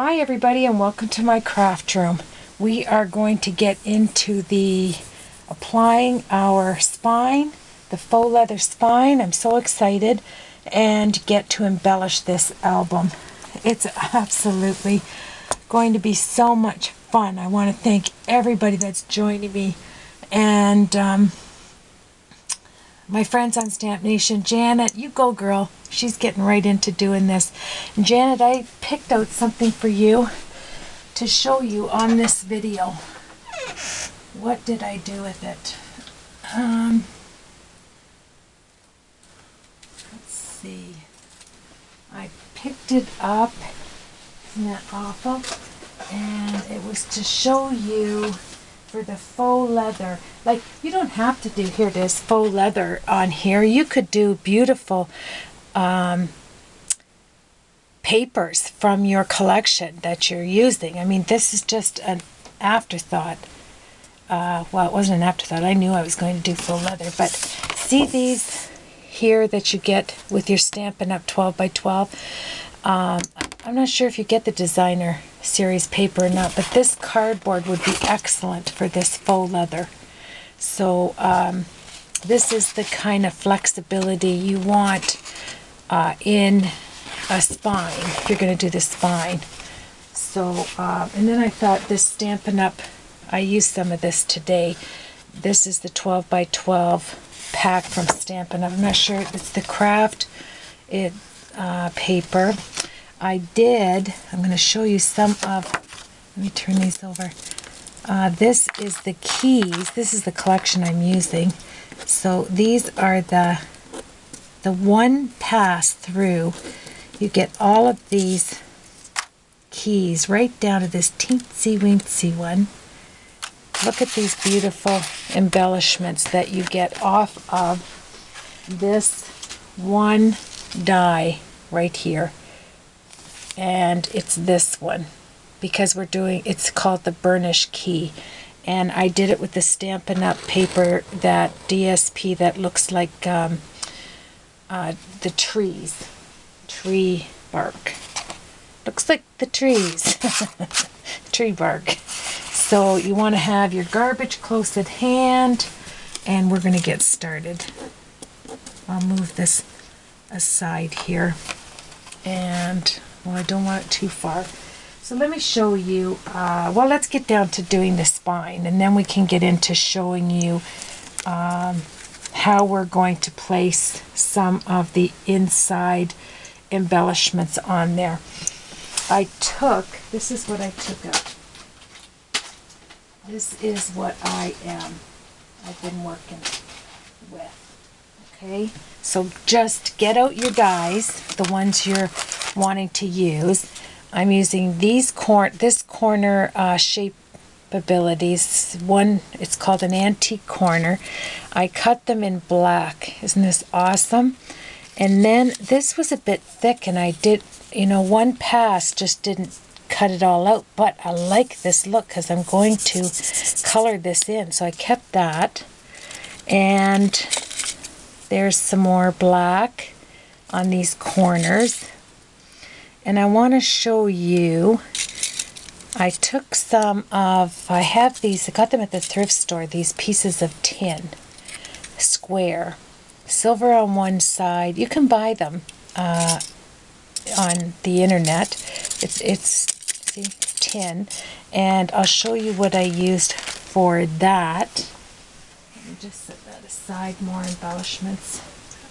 Hi everybody and welcome to my craft room. We are going to get into the applying our spine, the faux leather spine. I'm so excited, and get to embellish this album. It's absolutely going to be so much fun. I want to thank everybody that's joining me, and my friends on Stamp Nation. Janet, you go girl. She's getting right into doing this. And Janet, I picked out something for you to show you on this video. What did I do with it? Let's see. I picked it up. Isn't that awful? And it was to show you for the faux leather. Like, you don't have to do, here it is, faux leather on here. You could do beautiful papers from your collection that you're using. I mean, this is just an afterthought. Well, it wasn't an afterthought. I knew I was going to do faux leather. But see these here that you get with your Stampin' Up! 12 by 12? I'm not sure if you get the designer series paper or not, but this cardboard would be excellent for this faux leather. So this is the kind of flexibility you want in a spine, if you're going to do the spine. So, and then I thought this Stampin' Up!, I used some of this today. This is the 12 by 12 pack from Stampin' Up! I'm not sure, it's the craft paper. I'm going to show you some of, let me turn these over. This is the keys. This is the collection I'm using. So these are the one pass through. You get all of these keys right down to this teensy weensy one. Look at these beautiful embellishments that you get off of this one die right here. And it's this one, because we're doing, it's called the burnish key. And I did it with the Stampin' Up! Paper, that DSP that looks like the trees. Tree bark. Looks like the trees. Tree bark. So you want to have your garbage close at hand, and we're going to get started. I'll move this aside here. And, well, I don't want it too far. So let me show you, well, let's get down to doing the spine, and then we can get into showing you how we're going to place some of the inside embellishments on there. This is what I took up. This is what I've been working with. Okay, so just get out your dies, the ones you're wanting to use. I'm using this corner shape abilities. One, it's called an antique corner. I cut them in black. Isn't this awesome? And then this was a bit thick, and I did, one pass just didn't cut it all out, but I like this look because I'm going to color this in. So I kept that, and there's some more black on these corners. And I want to show you, I took some of, I have these, I got them at the thrift store, these pieces of tin, square, silver on one side. You can buy them on the internet. It's see, tin, and I'll show you what I used for that. Let me just set that aside, more embellishments.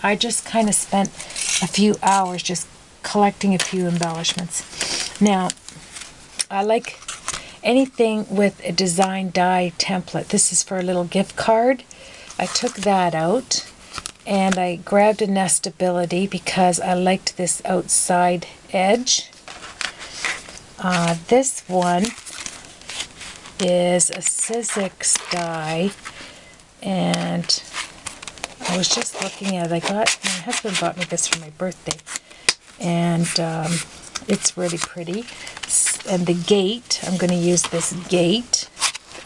I just kind of spent a few hours just collecting a few embellishments. Now, I like anything with a design die template. This is for a little gift card. I took that out, and I grabbed a nestability because I liked this outside edge. This one is a Sizzix die, and I was just looking at it. My husband bought me this for my birthday, and it's really pretty. And the gate, I'm going to use this gate.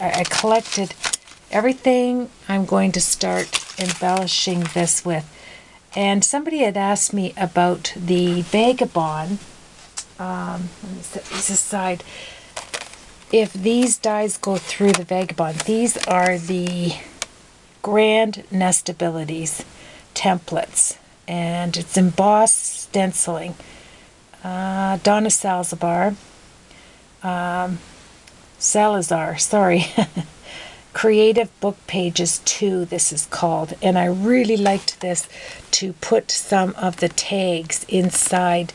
I collected everything I'm going to start embellishing this with. And somebody had asked me about the Vagabond let me set these aside. If these dies go through the Vagabond, these are the Grand Nestabilities templates, and it's embossed stenciling. Donna Salazar, sorry. Creative Book Pages 2, this is called. And I really liked this to put some of the tags inside,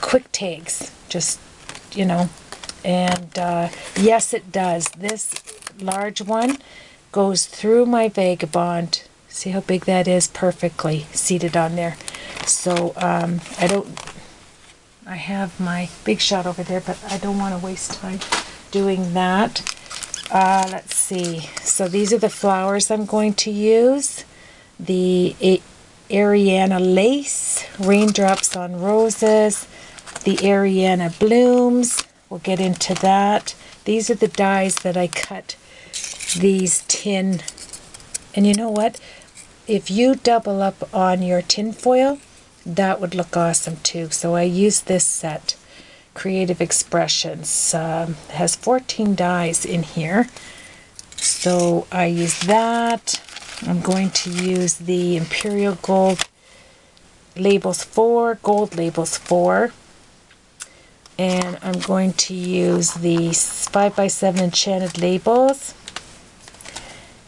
quick tags, just, you know. And yes, it does. This large one goes through my Vagabond. See how big that is? Perfectly seated on there. So I have my Big Shot over there, but I don't want to waste time doing that. Let's see. So these are the flowers I'm going to use. The Ariana Lace, Raindrops on Roses, the Ariana Blooms. We'll get into that. These are the dies that I cut these tin. And you know what? If you double up on your tin foil, that would look awesome too. So I used this set. Creative Expressions has 14 dies in here, so I use that. I'm going to use the Imperial Gold Labels 4, Gold Labels 4, and I'm going to use the 5x7 Enchanted Labels,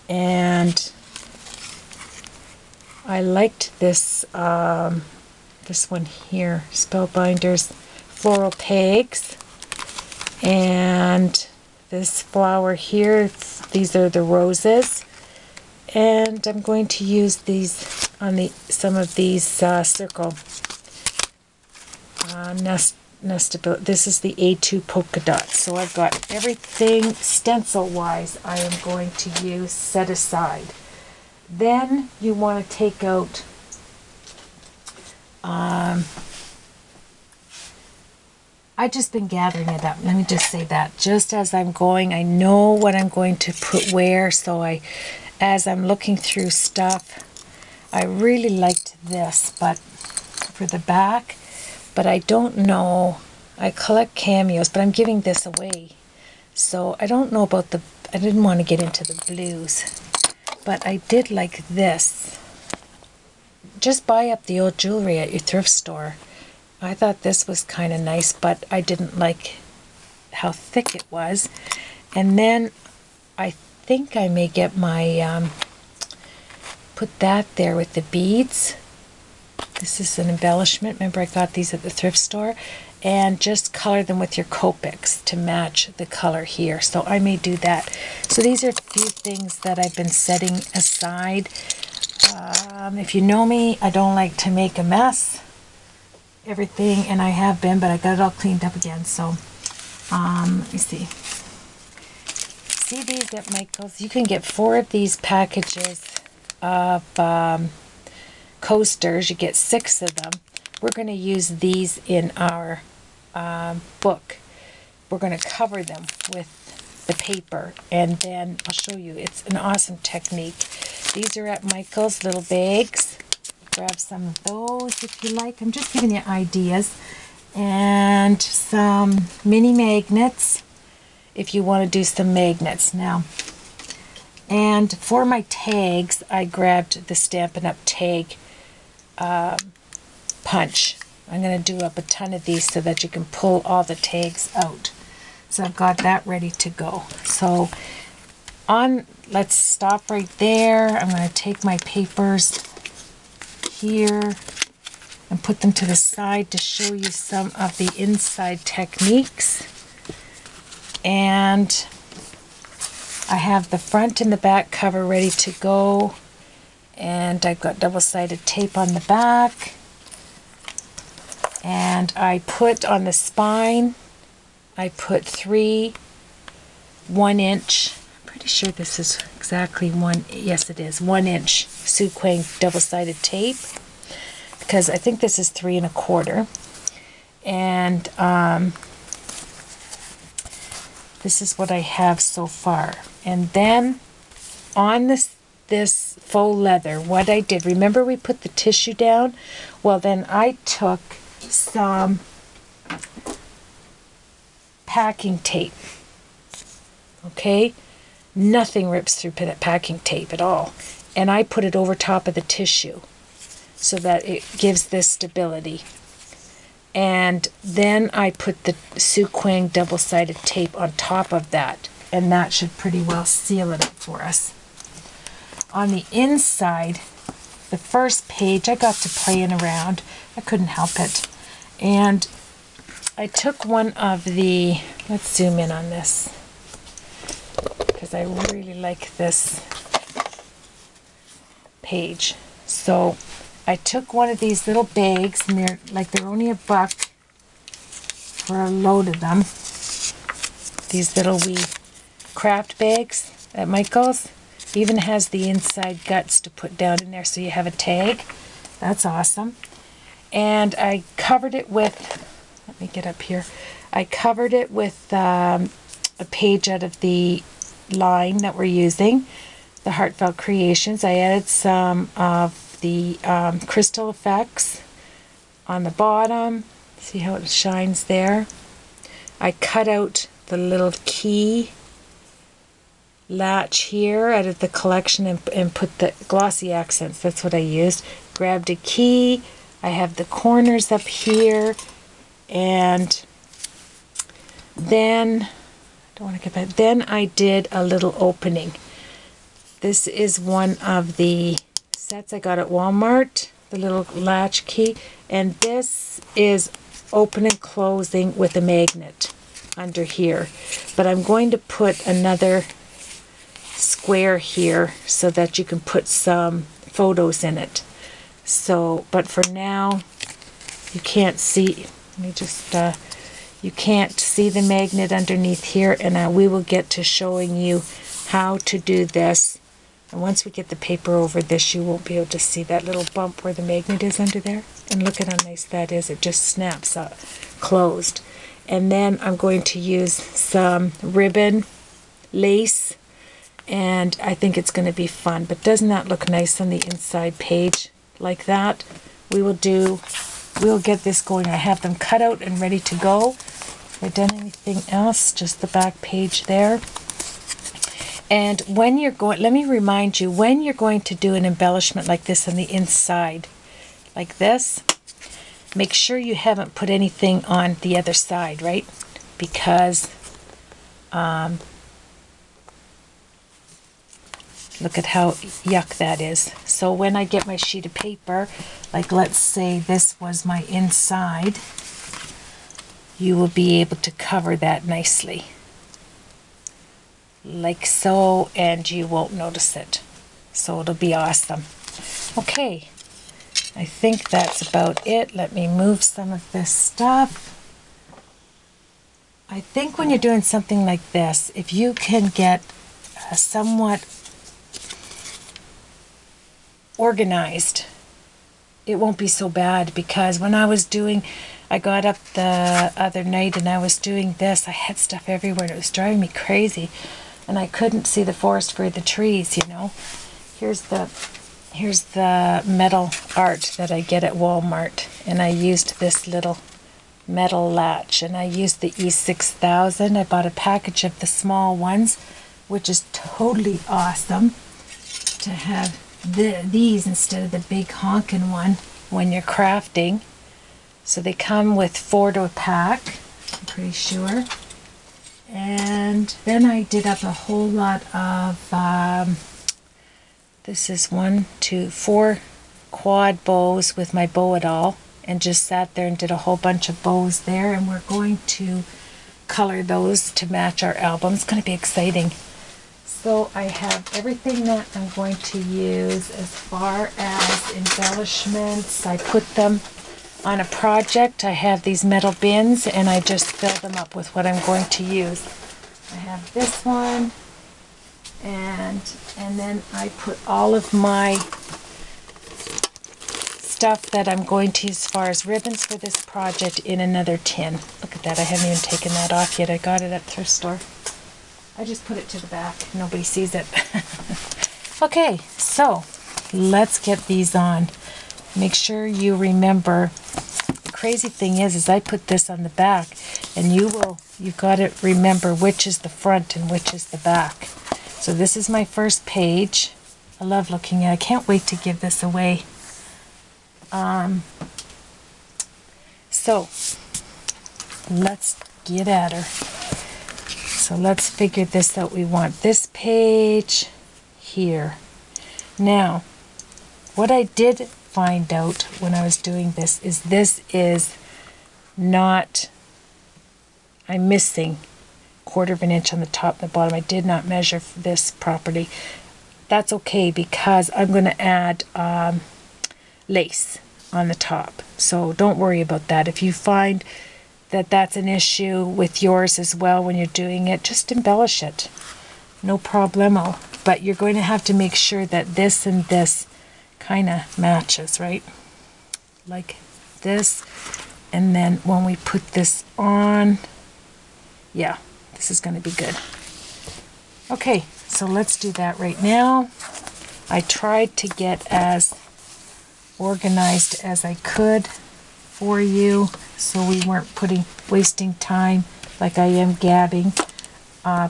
and I liked this this one here, Spellbinders Floral Pegs, and this flower here, these are the roses, and I'm going to use these on some of these circle nestability. This is the A2 polka dots. So I've got everything stencil wise I am going to use set aside. Then you want to take out I've just been gathering it up. Let me just say that. Just as I'm going, I know what I'm going to put where. So as I'm looking through stuff, I really liked this, but for the back, but I don't know. I collect cameos, but I'm giving this away. So I don't know about I didn't want to get into the blues, but I did like this. Just buy up the old jewelry at your thrift store. I thought this was kind of nice, but I didn't like how thick it was. And then I think I may get my, put that there with the beads. This is an embellishment. Remember, I got these at the thrift store. And just color them with your Copics to match the color here. So I may do that. So these are a few things that I've been setting aside. If you know me, I don't like to make a mess. Everything, and I have been, but I got it all cleaned up again. So let me see. See these at Michael's? You can get 4 of these packages of coasters. You get 6 of them. We're going to use these in our book. We're going to cover them with the paper, and then I'll show you. It's an awesome technique. These are at Michael's, little bags. Grab some of those if you like. I'm just giving you ideas. And some mini magnets if you want to do some magnets now. And for my tags, I grabbed the Stampin' Up! Tag punch. I'm going to do up a ton of these so that you can pull all the tags out. So I've got that ready to go. So let's stop right there. I'm going to take my papers here and put them to the side to show you some of the inside techniques. And I have the front and the back cover ready to go, and I've got double-sided tape on the back, and I put on the spine, I put 3 1-inch, I'm pretty sure this is exactly yes it is, 1-inch Suquang double-sided tape, because I think this is 3 1/4, and this is what I have so far. And then on this faux leather, what I did, remember we put the tissue down? Well, then I took some packing tape. Okay? Nothing rips through packing tape at all. And I put it over top of the tissue so that it gives this stability. And then I put the Suquang double-sided tape on top of that, and that should pretty well seal it up for us. On the inside, the first page, I got to playing around. I couldn't help it. And I took one of the, let's zoom in on this, because I really like this page. So I took one of these little bags, and they're only $1 for a load of them. These little wee craft bags at Michael's. Even has the inside guts to put down in there so you have a tag. That's awesome. And I covered it with, let me get up here. I covered it with a page out of the line that we're using, the Heartfelt Creations. I added some of the crystal effects on the bottom. See how it shines there? I cut out the little key latch here out of the collection and put the glossy accents. That's what I used. Grabbed a key. I have the corners up here, and then then I did a little opening. This is one of the sets I got at Walmart, the little latch key, and this is open and closing with a magnet under here. But I'm going to put another square here so that you can put some photos in it. So, but for now, you can't see, let me just, you can't see the magnet underneath here, and we will get to showing you how to do this. And once we get the paper over this, you won't be able to see that little bump where the magnet is under there. And look at how nice that is. It just snaps up, closed. And then I'm going to use some ribbon, lace, and I think it's going to be fun. But doesn't that look nice on the inside page like that? We'll get this going. I have them cut out and ready to go. Have I done anything else? Just the back page there. And when you're going, let me remind you, when you're going to do an embellishment like this on the inside, like this, make sure you haven't put anything on the other side, right? Because look at how yuck that is. So when I get my sheet of paper, like let's say this was my inside, you will be able to cover that nicely. Like so, and you won't notice it. So it'll be awesome. Okay, I think that's about it. Let me move some of this stuff. I think when you're doing something like this, if you can get somewhat organized, it won't be so bad. Because when I got up the other night and I was doing this, I had stuff everywhere and it was driving me crazy. And I couldn't see the forest for the trees, you know. Here's the metal art that I get at Walmart, and I used this little metal latch, and I used the E6000. I bought a package of the small ones, which is totally awesome to have these instead of the big honkin' one when you're crafting. So they come with 4 to a pack, I'm pretty sure. And then I did up a whole lot of, this is 1, 2, 4 quad bows with my bow it all, and just sat there and did a whole bunch of bows there, and we're going to color those to match our album. It's going to be exciting. So I have everything that I'm going to use as far as embellishments. I put them on a project. I have these metal bins, and I just fill them up with what I'm going to use. I have this one, and then I put all of my stuff that I'm going to use as far as ribbons for this project in another tin. Look at that, I haven't even taken that off yet. I got it at the thrift store. I just put it to the back. Nobody sees it. Okay, so let's get these on. Make sure you remember crazy thing is I put this on the back, and you've got to remember which is the front and which is the back. So this is my first page. I love looking at it. I can't wait to give this away. So let's get at her. So let's figure this out. We want this page here. Now, what I did find out when I was doing this is not, I'm missing 1/4 of an inch on the top and the bottom. I did not measure this properly. That's okay because I'm going to add lace on the top. So don't worry about that. If you find that that's an issue with yours as well when you're doing it, just embellish it. No problemo. But you're going to have to make sure that this and this kind of matches, right? Like this. And then when we put this on, yeah, this is going to be good. Okay, so let's do that right now. I tried to get as organized as I could for you so we weren't wasting time like I am gabbing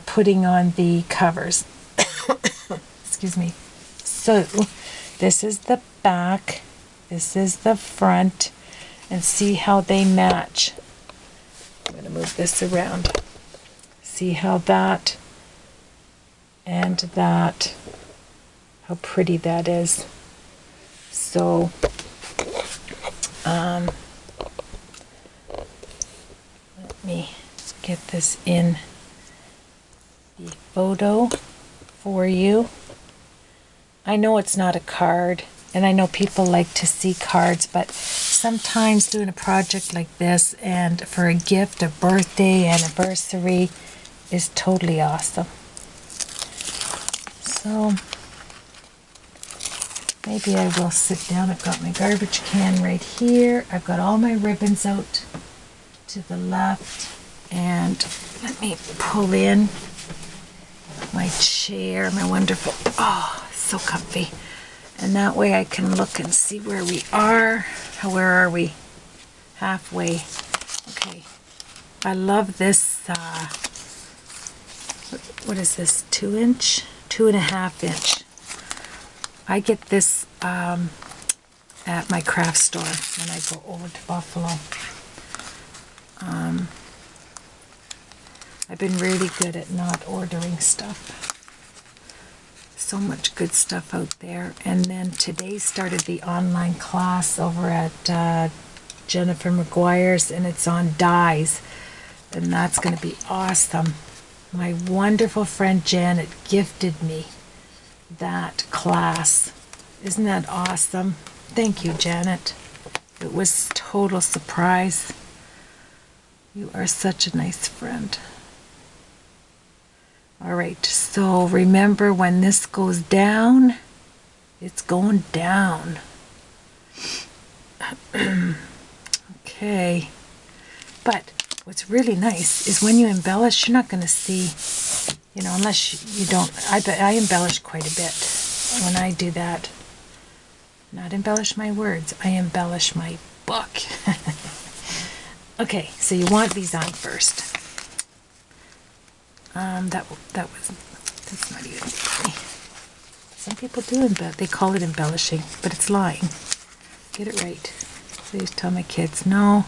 putting on the covers. Excuse me. So this is the back, this is the front, and see how they match. I'm going to move this around. See how that and that, how pretty that is. So let me get this in the photo for you. I know it's not a card, and I know people like to see cards, but sometimes doing a project like this and for a gift, a birthday, anniversary is totally awesome. So maybe I will sit down. I've got my garbage can right here. I've got all my ribbons out to the left. And let me pull in my chair, my wonderful, oh, so comfy. And that way I can look and see where we are. Where are we? Halfway. Okay. I love this, what is this, 2 inch? 2.5 inch. I get this at my craft store when I go over to Buffalo. I've been really good at not ordering stuff. So much good stuff out there. And then today started the online class over at Jennifer McGuire's, and it's on dyes. And that's going to be awesome. My wonderful friend Janet gifted me that class. Isn't that awesome? Thank you, Janet. It was a total surprise. You are such a nice friend. All right, so remember when this goes down, it's going down. Okay. But what's really nice is when you embellish, you're not going to see, you know, unless you don't. I embellish quite a bit when I do that. Not embellish my words, I embellish my book. Okay, so you want these on first. That's not even funny. Some people do they call it embellishing, but it's lying. Get it right. Please tell my kids, no,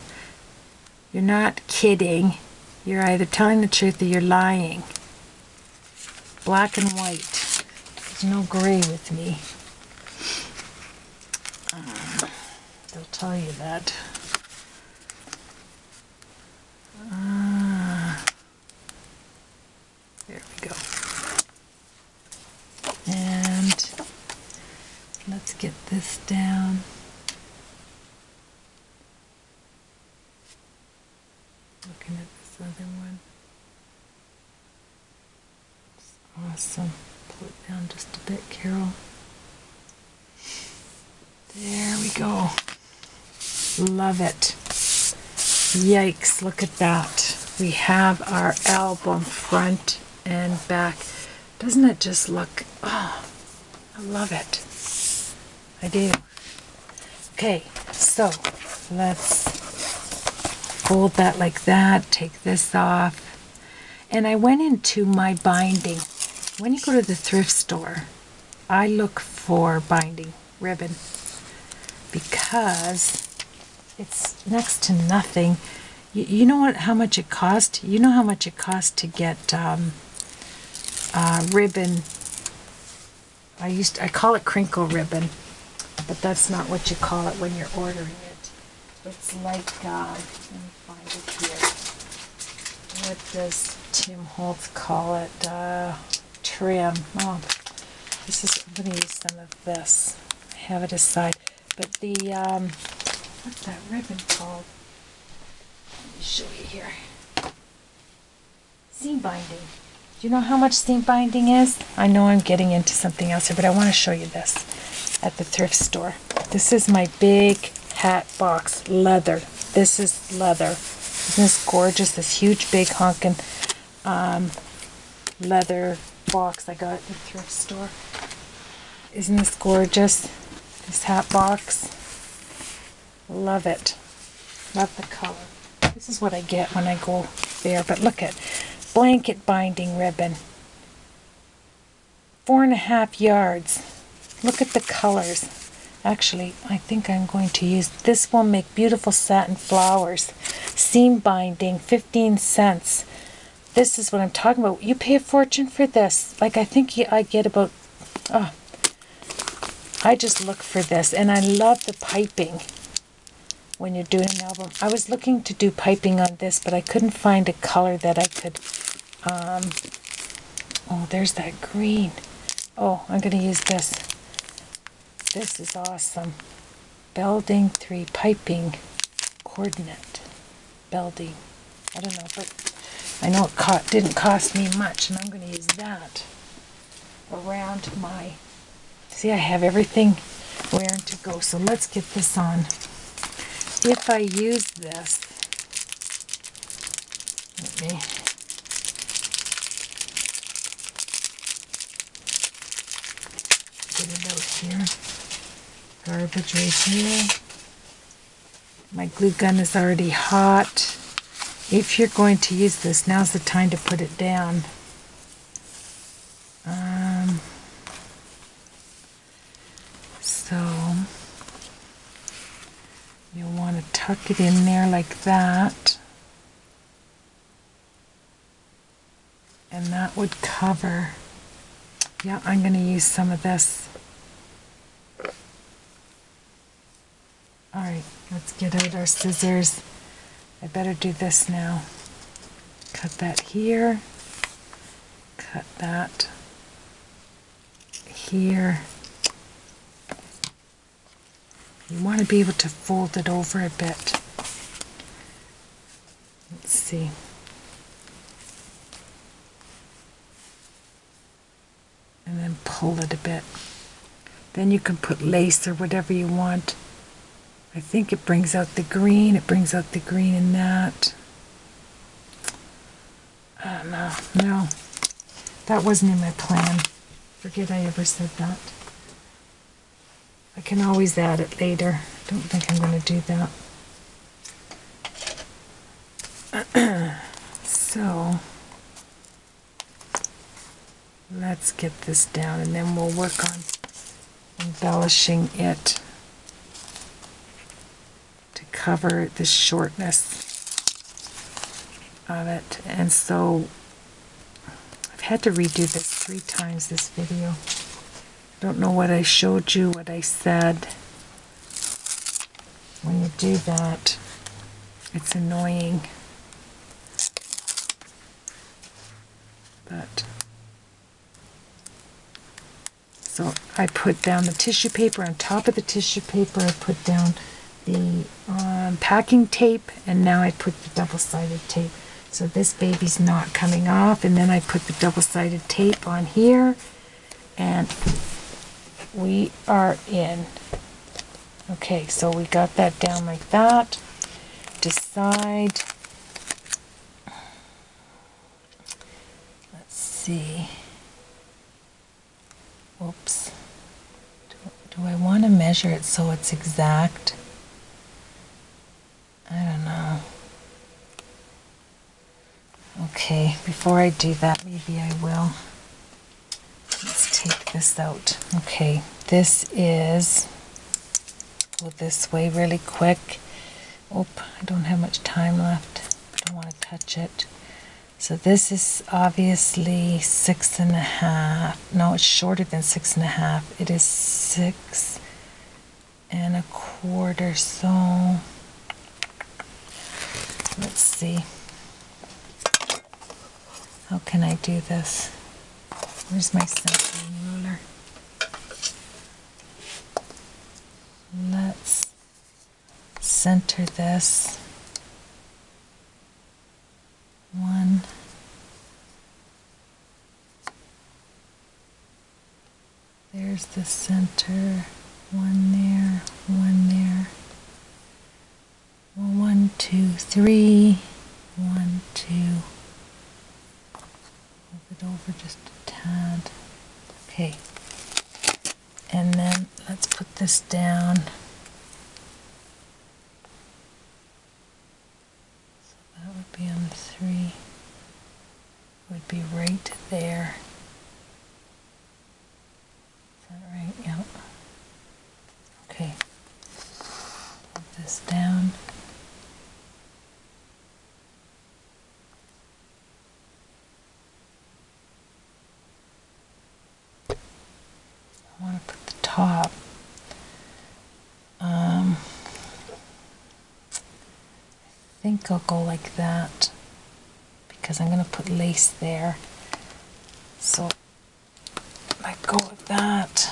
you're not kidding. You're either telling the truth or you're lying. Black and white. There's no gray with me. They'll tell you that. There we go. And let's get this down. Looking at this other one. It's awesome. Pull it down just a bit, Carol. There we go. Love it. Yikes, look at that. We have our album front and back. Doesn't it just look, oh, I love it. I do. Okay, so let's fold that like that, take this off. And I went into my binding. When you go to the thrift store, I look for binding ribbon because it's next to nothing. You know what? How much it cost? You know how much it cost to get ribbon. I call it crinkle ribbon, but that's not what you call it when you're ordering it. It's like let me find it here. What does Tim Holtz call it? Trim. Oh, I'm going to use some of this. I have it aside. But the what's that ribbon called? Let me show you here. Seam binding. Do you know how much seam binding is? I know I'm getting into something else here, but I want to show you this at the thrift store. This is my big hat box, leather. This is leather. Isn't this gorgeous? This huge, big honkin' leather box I got at the thrift store. Isn't this gorgeous? This hat box. Love it. Love the color. This is what I get when I go there. But look at blanket binding ribbon. 4.5 yards. Look at the colors. Actually, I think I'm going to use this one. Make beautiful satin flowers. Seam binding, 15 cents. This is what I'm talking about. You pay a fortune for this. Like, I think I get about... Oh, I just look for this. And I love the piping when you're doing an album. I was looking to do piping on this, but I couldn't find a color that I could... oh, there's that green. Oh, I'm going to use this. This is awesome. Belding 3 piping coordinate. Belding. I don't know, but I know it didn't cost me much, and I'm going to use that around my... See, I have everything where to go. So let's get this on. If I use this, let me... get it out here. Garbage right here. My glue gun is already hot. If you're going to use this, now's the time to put it down. So you'll want to tuck it in there like that. And that would cover. Yeah, I'm going to use some of this. Alright, let's get out our scissors. I better do this now. Cut that here. Cut that here. You want to be able to fold it over a bit. Let's see. And then pull it a bit. Then you can put lace or whatever you want. I think it brings out the green. It brings out the green in that. I don't know. No. That wasn't in my plan. Forget I ever said that. I can always add it later. Don't think I'm going to do that. So, let's get this down and then we'll work on embellishing it to cover the shortness of it. And so I've had to redo this 3 times, this video. I don't know what I showed you, what I said. When you do that, it's annoying. But so I put down the tissue paper. On top of the tissue paper, I put down the packing tape, and now I put the double-sided tape. So this baby's not coming off, and then I put the double-sided tape on here, and we are in. Okay, so we got that down like that. Decide. Let's see. Oops. Do I want to measure it so it's exact? I don't know. Okay, before I do that, maybe I will. Let's take this out. Okay, this is, go this way really quick. Oh, I don't have much time left. I don't want to touch it. So this is obviously 6.5. No, it's shorter than 6.5. It is 6.25. So let's see. How can I do this? Where's my centering ruler? Let's center this. 1. There's the center. 1 there, 1 there. 1, 2, 3. 1, 2. Move it over just a tad. Okay. And then let's put this down. So that would be on the 3. Would be right there. Is that right? Yep. Okay. Put this down. I want to put the top. I think I'll go like that because I'm going to put lace there. So I go with that.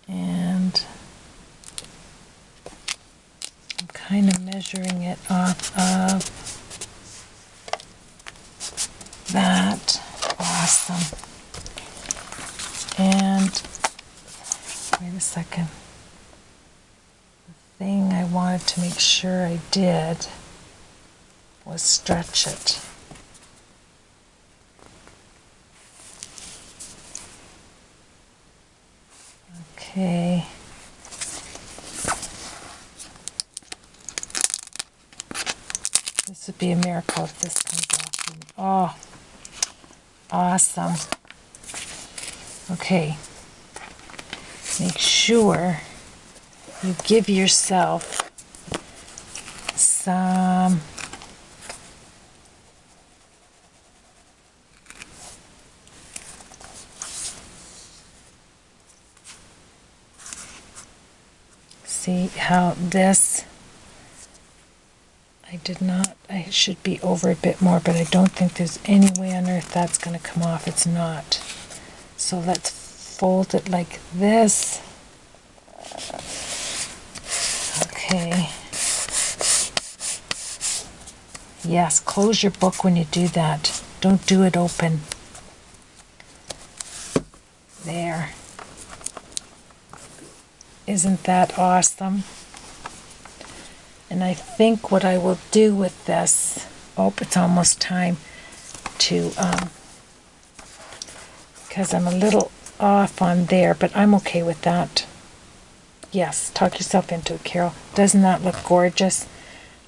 And I'm kind of measuring it off of that. Awesome. And wait a second. The thing I wanted to make sure I did was stretch it. Okay. This would be a miracle if this comes off. Oh, awesome. Okay. Make sure you give yourself some see how this, I should be over a bit more, but I don't think there's any way on earth that's going to come off. It's not. So let's fold it like this. Okay. Yes, close your book when you do that. Don't do it open. There. Isn't that awesome? And I think what I will do with this, oh, it's almost time to, because I'm a little off on there, but I'm okay with that. Yes, talk yourself into it, Carol. Doesn't that look gorgeous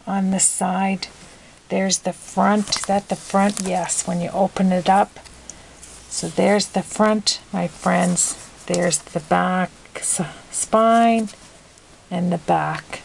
on the side? There's the front. Is that the front? Yes, when you open it up. So there's the front, my friends. There's the back spine and the back.